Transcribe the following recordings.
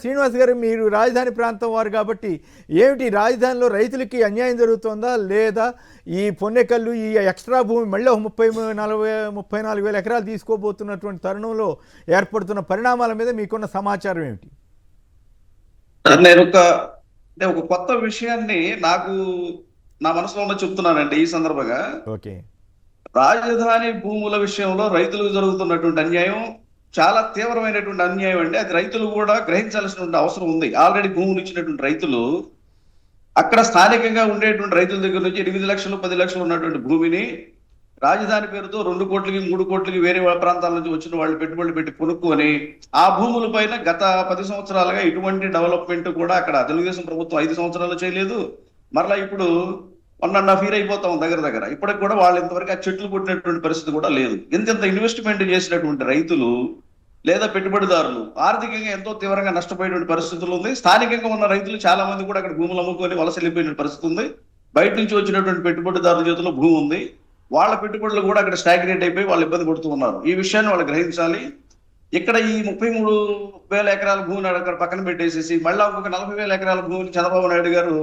శ్రీనివాస్ గారు, మీరు రాజధాని ప్రాంతం వారు కాబట్టి ఏమిటి రాజధానిలో రైతులకి అన్యాయం జరుగుతుందా లేదా ఈ పొన్నెకల్లు ఈ ఎక్స్ట్రా భూమి మళ్ళీ 34,000 ఎకరాలు తీసుకోబోతున్నటువంటి తరుణంలో ఏర్పడుతున్న పరిణామాల మీద మీకున్న సమాచారం ఏమిటి? నేను ఒక కొత్త విషయాన్ని నా మనసులో ఉన్న చెప్తున్నానండి ఈ సందర్భంగా. ఓకే. రాజధాని భూముల విషయంలో రైతులకు జరుగుతున్నటువంటి అన్యాయం చాలా తీవ్రమైనటువంటి అన్యాయం అండి. అది రైతులు కూడా గ్రహించాల్సినటువంటి అవసరం ఉంది. ఆల్రెడీ భూములు ఇచ్చినటువంటి రైతులు అక్కడ స్థానికంగా ఉండేటువంటి రైతుల దగ్గర నుంచి 8 లక్షలు 10 లక్షలు ఉన్నటువంటి భూమిని రాజధాని పేరుతో 2 కోట్లకి 3 కోట్లకి వేరే ప్రాంతాల నుంచి వచ్చిన వాళ్ళు పెట్టుబడులు పెట్టి కొనుక్కొని ఆ భూముల పైన గత 10 సంవత్సరాలుగా ఎటువంటి డెవలప్మెంట్ కూడా అక్కడ తెలుగుదేశం ప్రభుత్వం 5 సంవత్సరాలు చేయలేదు. మరలా ఇప్పుడు 1.5 year అయిపోతాం దగ్గర. ఇప్పటికి కూడా వాళ్ళు ఇంతవరకు ఆ చెట్లు కొట్టినటువంటి పరిస్థితి కూడా లేదు. ఇంత ఇన్వెస్ట్మెంట్ చేసినటువంటి రైతులు లేదా పెట్టుబడిదారులు ఆర్థికంగా ఎంతో తీవ్రంగా నష్టపోయేటువంటి పరిస్థితులు ఉంది. స్థానికంగా ఉన్న రైతులు చాలా మంది కూడా అక్కడ భూములు అమ్ముకొని వలస వెళ్ళిపోయిన పరిస్థితి ఉంది. బయట నుంచి వచ్చినటువంటి పెట్టుబడిదారుల చేతిలో భూమి ఉంది. వాళ్ళ పెట్టుబడులు కూడా అక్కడ స్టాగ్నేట్ అయిపోయి వాళ్ళు ఇబ్బంది పడుతూ ఉన్నారు. ఈ విషయాన్ని వాళ్ళు గ్రహించాలి. ఇక్కడ ఈ 33,000 ఎకరాల భూమిని అక్కడ పక్కన పెట్టేసేసి మళ్ళీ ఇంకొక 40,000 ఎకరాల భూమిని చంద్రబాబు నాయుడు గారు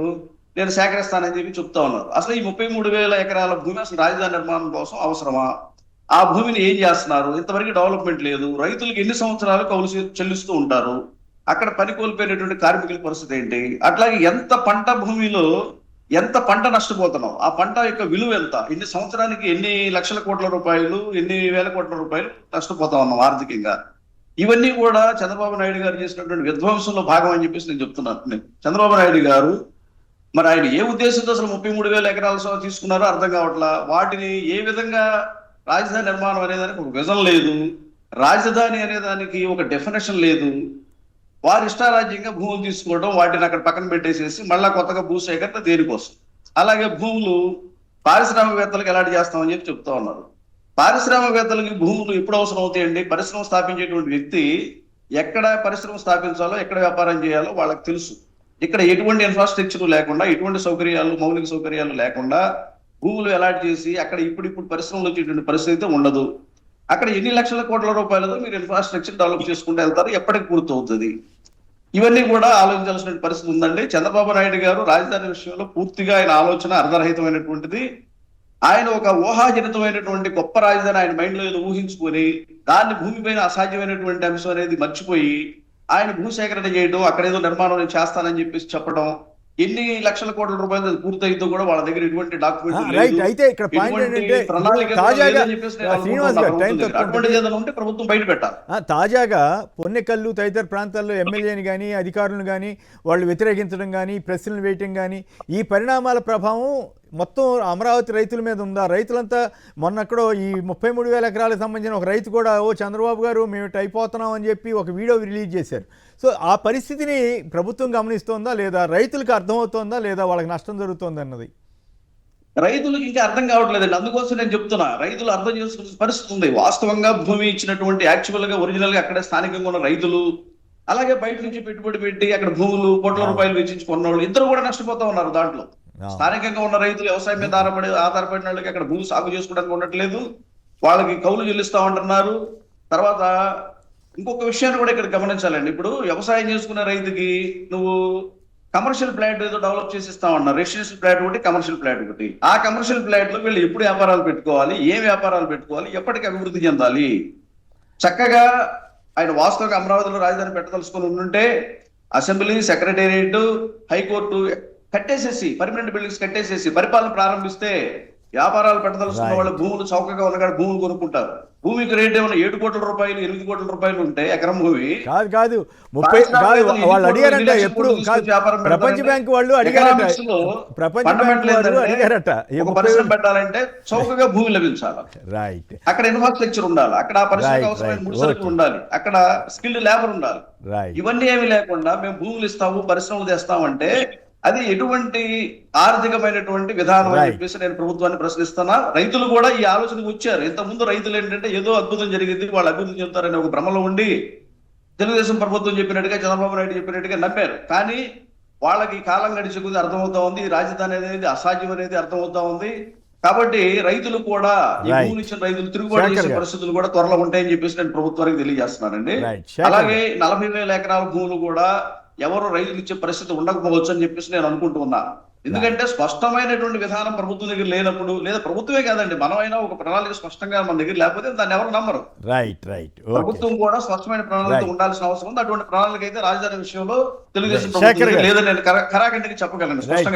నేను సేకరిస్తానని చెప్పి చెప్తా ఉన్నారు. అసలు ఈ 33,000 ఎకరాల భూమి అసలు రాజధాని నిర్మాణం కోసం అవసరమా? ఆ భూమిని ఏం చేస్తున్నారు? ఇంతవరకు డెవలప్మెంట్ లేదు. రైతులకు ఎన్ని సంవత్సరాలు కౌలు చెల్లిస్తూ ఉంటారు? అక్కడ పని కోల్పోయినటువంటి కార్మికుల పరిస్థితి ఏంటి? అట్లాగే ఎంత పంట భూమిలో ఎంత పంట నష్టపోతున్నాం, ఆ పంట యొక్క విలువ ఎంత, ఎన్ని సంవత్సరానికి ఎన్ని లక్షల కోట్ల రూపాయలు, ఎన్ని వేల కోట్ల రూపాయలు నష్టపోతా ఉన్నాం ఆర్థికంగా. ఇవన్నీ కూడా చంద్రబాబు నాయుడు గారు చేసినటువంటి విధ్వంసంలో భాగం అని చెప్పేసి నేను చెప్తున్నాను. చంద్రబాబు నాయుడు గారు మరి ఆయన ఏ ఉద్దేశంతో అసలు 33,000 ఎకరాలు తీసుకున్నారో అర్థం కావట్లా. వాటిని ఏ విధంగా రాజధాని నిర్మాణం అనేదానికి ఒక విజన్ లేదు. రాజధాని అనేదానికి ఒక డెఫినేషన్ లేదు. వారి ఇష్టారాజ్యంగా భూములు తీసుకోవడం, వాటిని అక్కడ పక్కన పెట్టేసేసి మళ్ళా కొత్తగా భూసేకరణ దేనికోసం. అలాగే భూములు పారిశ్రామికవేత్తలకు ఎలాంటి చేస్తామని చెప్పి చెప్తా ఉన్నారు. పారిశ్రామికవేత్తలకి భూములు ఎప్పుడు అవసరం అవుతాయండి? పరిశ్రమ స్థాపించేటువంటి వ్యక్తి ఎక్కడ పరిశ్రమ స్థాపించాలో, ఎక్కడ వ్యాపారం చేయాలో వాళ్ళకి తెలుసు. ఇక్కడ ఎటువంటి ఇన్ఫ్రాస్ట్రక్చర్ లేకుండా, ఎటువంటి సౌకర్యాలు, మౌలిక సౌకర్యాలు లేకుండా భూములు అలాట్ చేసి అక్కడ ఇప్పుడు పరిశ్రమలు వచ్చేటువంటి పరిస్థితి ఉండదు. అక్కడ ఎన్ని లక్షల కోట్ల రూపాయలతో మీరు ఇన్ఫ్రాస్ట్రక్చర్ డెవలప్ చేసుకుంటూ వెళ్తారు, ఎప్పటికి పూర్తవుతుంది? ఇవన్నీ కూడా ఆలోచించాల్సిన పరిస్థితి ఉందండి. చంద్రబాబు నాయుడు గారు రాజధాని విషయంలో పూర్తిగా ఆయన ఆలోచన అర్ధరహితమైనటువంటిది. ఆయన ఒక ఊహాజనితమైనటువంటి గొప్ప రాజధాని ఆయన మైండ్ లో ఏదో ఊహించుకొని దాన్ని భూమిపైన అసాధ్యమైనటువంటి అంశం అనేది మర్చిపోయి ఆయన భూసేకరణ చేయడం, అక్కడేదో నిర్మాణం నేను చేస్తానని చెప్పేసి చెప్పడం, ఎన్ని లక్షల కోట్ల రూపాయలు పూర్తయితో కూడా వాళ్ళ దగ్గర ఎటువంటి డాక్యుమెంట్ అయితే ఇక్కడ పాయింట్ ఏంటంటే ప్రభుత్వం బయట పెట్టాలి. తాజాగా పొన్నెకల్లు తదితర ప్రాంతాల్లో ఎమ్మెల్యేని కానీ అధికారులను కానీ వాళ్ళు వ్యతిరేకించడం కానీ ప్రశ్నలు వేయటం కానీ ఈ పరిణామాల ప్రభావం మొత్తం అమరావతి రైతుల మీద ఉందా? రైతులంతా మొన్నక్కడో ఈ 33,000 ఎకరాలకు సంబంధించిన ఒక రైతు కూడా చంద్రబాబు గారు మేము అయిపోతున్నాం అని చెప్పి ఒక వీడియో రిలీజ్ చేశారు. సో ఆ పరిస్థితిని ప్రభుత్వం గమనిస్తోందా లేదా? రైతులకు అర్థమవుతోందా లేదా? వాళ్ళకి నష్టం జరుగుతోంది అన్నది రైతులకు ఇంకా అర్థం కావట్లేదండి. అందుకోసం నేను చెప్తున్నా, రైతులు అర్థం చేసుకునే పరిస్థితి ఉంది. వాస్తవంగా భూమి ఇచ్చినటువంటి యాక్చువల్ గా ఒరిజినల్ గా అక్కడ స్థానికంగా ఉన్న రైతులు, అలాగే బయట నుంచి పెట్టుబడి పెట్టి అక్కడ భూములు కోట్ల రూపాయలు వెచ్చించి కొన్నవాళ్ళు ఇద్దరు కూడా నష్టపోతా ఉన్నారు. దాంట్లో స్థానికంగా ఉన్న రైతులు వ్యవసాయం మీద ఆధారపడిన వాళ్ళకి అక్కడ భూమి సాగు చేసుకోవడానికి ఉండట్లేదు, వాళ్ళకి కౌలు చెల్లిస్తా ఉంటున్నారు. తర్వాత ఇంకొక విషయాన్ని కూడా ఇక్కడ గమనించాలండి. ఇప్పుడు వ్యవసాయం చేసుకునే రైతుకి నువ్వు కమర్షియల్ ప్లాట్ ఏదో డెవలప్ చేసి ఇస్తా ఉన్నారు. రెసిడెన్షియల్ ప్లాట్ ఒకటి, కమర్షియల్ ప్లాట్ ఒకటి. ఆ కమర్షియల్ ప్లాట్ లో వీళ్ళు ఎప్పుడు వ్యాపారాలు పెట్టుకోవాలి, ఏ వ్యాపారాలు పెట్టుకోవాలి, ఎప్పటికి అభివృద్ధి చెందాలి? చక్కగా ఆయన వాస్తవంగా అమరావతిలో రాజధాని పెట్టదలుచుకొని ఉంటే అసెంబ్లీ, సెక్రటేరియట్, హైకోర్టు కట్టేసేసి పర్మనెంట్ బిల్డింగ్స్ కట్టేసేసి పరిపాలన ప్రారంభిస్తే వ్యాపారాలు పెట్టదలుచుకున్న వాళ్ళు భూములు చౌకగా ఉన్నగాడు భూములు కొనుక్కుంటారు. భూమికి రేట్ ఏమైనా 7 కోట్ల రూపాయలు 8 కోట్ల రూపాయలు ఉంటే ఎకరం భూమి కాదు 30 వాళ్ళు అడిగారంట. ఎప్పుడు ప్రపంచ బ్యాంక్ వాళ్ళు అడిగారట, ఒక పరిశ్రమ పెట్టాలంటే చౌకగా భూమి లభించాలి. రైట్. అక్కడ ఇన్ఫ్రాస్ట్రక్చర్ ఉండాలి, అక్కడ ఆ పరిశ్రమకు అవసరమైన ముడిసరుకులు ఉండాలి, అక్కడ స్కిల్డ్ లేబర్ ఉండాలి. ఇవన్నీ ఏమి లేకుండా మేము భూములు ఇస్తాము, పరిశ్రమలు తెస్తామంటే అది ఎటువంటి ఆర్థికమైనటువంటి విధానం అని చెప్పేసి నేను ప్రభుత్వాన్ని ప్రశ్నిస్తున్నా. రైతులు కూడా ఈ ఆలోచనకు వచ్చారు. ఇంతకుముందు రైతులు ఏంటంటే ఏదో అద్భుతం జరిగింది, వాళ్ళు అభివృద్ధి చెందుతారనే ఒక భ్రమలో ఉండి తెలుగుదేశం ప్రభుత్వం చెప్పినట్టుగా, చంద్రబాబు నాయుడు చెప్పినట్టుగా నమ్మారు. కానీ వాళ్ళకి కాలం గడిచే కొద్ది అర్థమవుతా ఉంది, రాజధాని అనేది అసాధ్యం అనేది అర్థమవుతా ఉంది. కాబట్టి రైతులు కూడా ఈ Right. భూములు ఇచ్చిన రైతులు తిరుగుబాటు శేఖర్ చేసే గారు. పరిస్థితులు కూడా త్వరలో ఉంటాయని చెప్పేసి నేను ప్రభుత్వానికి తెలియజేస్తున్నానండి. Right. శేఖర్ అలాగే 40,000 ఎకరాల భూములు కూడా ఎవరు రైతులు ఇచ్చే పరిస్థితి ఉండకపోవచ్చు అని చెప్పేసి నేను అనుకుంటూ ఉన్నా. ఎందుకంటే స్పష్టమైనటువంటి విధానం ప్రభుత్వం దగ్గర లేనప్పుడు, లేదా ప్రభుత్వమే కాదండి, మనమైనా ఒక ప్రణాళిక స్పష్టంగా మన దగ్గర లేకపోతే దాన్ని ఎవరు నమ్మరు. Right okay. ప్రభుత్వం కూడా స్పష్టమైన ప్రణాళిక Right. ఉండాల్సిన అవసరం ఉంది. అటువంటి ప్రణాళిక అయితే రాజధాని విషయంలో తెలుగుదేశం Right. ప్రభుత్వం శేఖర్ దగ్గర గారు. లేదని నేను ఖరాఖండిగా చెప్పగలను స్పష్టంగా.